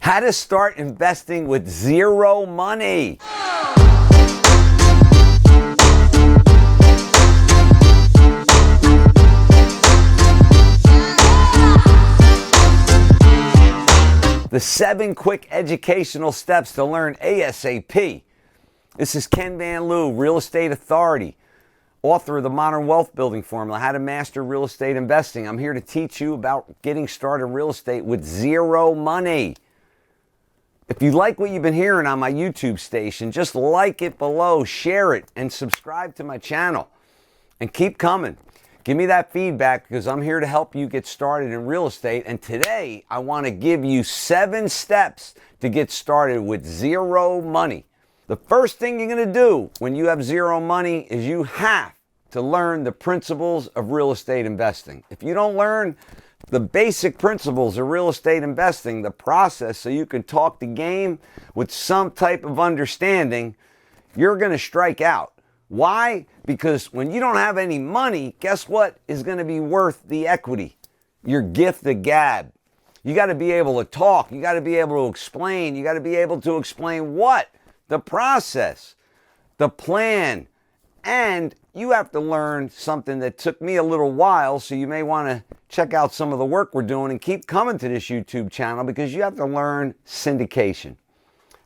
How to start investing with zero money. The 7 quick educational steps to learn ASAP. This is Ken Van Liew, Real Estate Authority, author of the Modern Wealth Building Formula, How to Master Real Estate Investing. I'm here to teach you about getting started in real estate with zero money. If you like what you've been hearing on my YouTube station, just like it below, share it, and subscribe to my channel. And keep coming. Give me that feedback because I'm here to help you get started in real estate. And today, I want to give you 7 steps to get started with zero money. The first thing you're going to do when you have zero money is you have to learn the principles of real estate investing. If you don't learn the basic principles of real estate investing, the process so you can talk the game with some type of understanding, you're going to strike out. Why? Because when you don't have any money, guess what is going to be worth the equity? Your gift, the gab. You got to be able to talk. You got to be able to explain. You got to be able to explain what? The process, the plan, and you have to learn something that took me a little while, so you may want to check out some of the work we're doing and keep coming to this YouTube channel because you have to learn syndication.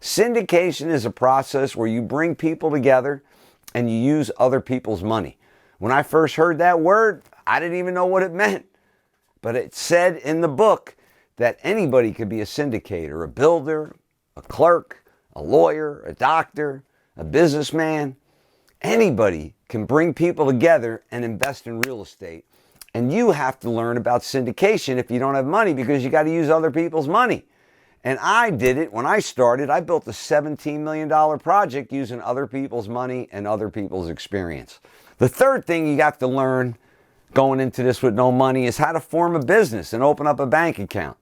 Syndication is a process where you bring people together and you use other people's money. When I first heard that word, I didn't even know what it meant. But it said in the book that anybody could be a syndicator, a builder, a clerk, a lawyer, a doctor, a businessman. Anybody can bring people together and invest in real estate. And you have to learn about syndication if you don't have money because you got to use other people's money. And I did it when I started. I built a $17 million project using other people's money and other people's experience. The third thing you have to learn going into this with no money is how to form a business and open up a bank account.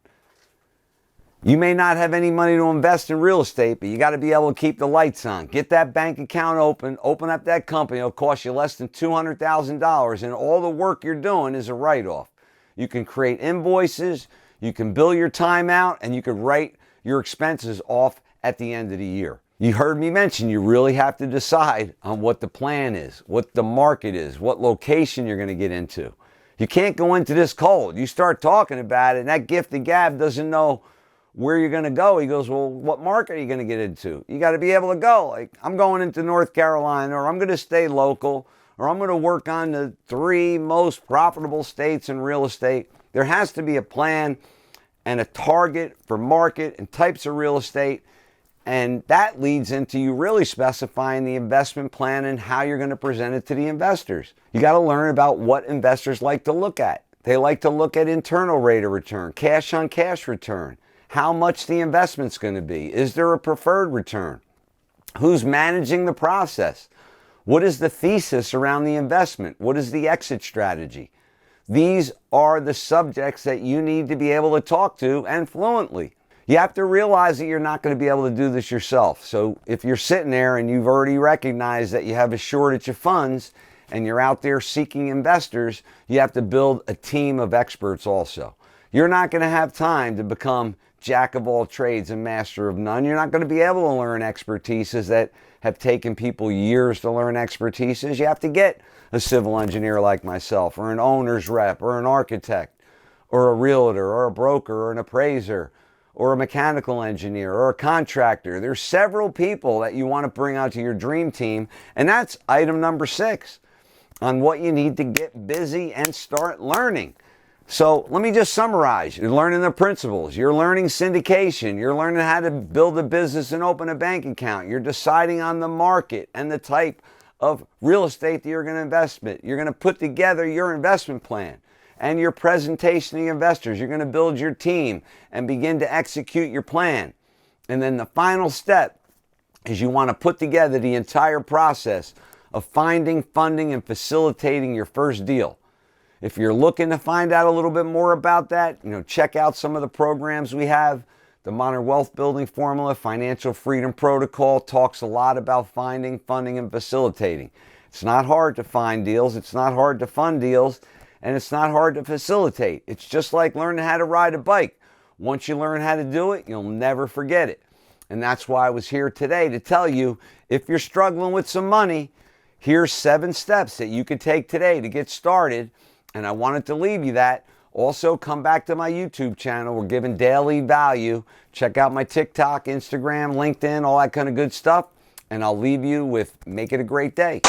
You may not have any money to invest in real estate, but you got to be able to keep the lights on. Get that bank account open up that company. It'll cost you less than $200,000, and all the work you're doing is a write-off. You can create invoices, you can bill your time out, and you can write your expenses off at the end of the year. You heard me mention you really have to decide on what the plan is, what the market is, what location you're going to get into. You can't go into this cold. You start talking about it, and that gift of gab doesn't know where you're going to go. He goes, well, what market are you going to get into? You got to be able to go. Like, I'm going into North Carolina, or I'm going to stay local, or I'm going to work on the 3 most profitable states in real estate. There has to be a plan and a target for market and types of real estate. And that leads into you really specifying the investment plan and how you're going to present it to the investors. You got to learn about what investors like to look at. They like to look at internal rate of return, cash on cash return. How much the investment's going to be. Is there a preferred return? Who's managing the process? What is the thesis around the investment? What is the exit strategy? These are the subjects that you need to be able to talk to and fluently. You have to realize that you're not going to be able to do this yourself. So if you're sitting there and you've already recognized that you have a shortage of funds and you're out there seeking investors, you have to build a team of experts also. You're not going to have time to become jack of all trades and master of none. You're not going to be able to learn expertises that have taken people years to learn expertises. You have to get a civil engineer like myself, or an owner's rep, or an architect, or a realtor, or a broker, or an appraiser, or a mechanical engineer, or a contractor. There's several people that you want to bring out to your dream team, and that's item number 6 on what you need to get busy and start learning. So let me just summarize. You're learning the principles. You're learning syndication. You're learning how to build a business and open a bank account. You're deciding on the market and the type of real estate that you're going to invest in. You're going to put together your investment plan and your presentation to the investors. You're going to build your team and begin to execute your plan. And then the final step is you want to put together the entire process of finding, funding, and facilitating your first deal. If you're looking to find out a little bit more about that, check out some of the programs we have. The Modern Wealth Building Formula, Financial Freedom Protocol talks a lot about finding, funding, and facilitating. It's not hard to find deals. It's not hard to fund deals. And it's not hard to facilitate. It's just like learning how to ride a bike. Once you learn how to do it, you'll never forget it. And that's why I was here today to tell you, if you're struggling with some money, here's 7 steps that you could take today to get started. And I wanted to leave you that. Also, come back to my YouTube channel. We're giving daily value. Check out my TikTok, Instagram, LinkedIn, all that kind of good stuff. And I'll leave you with make it a great day.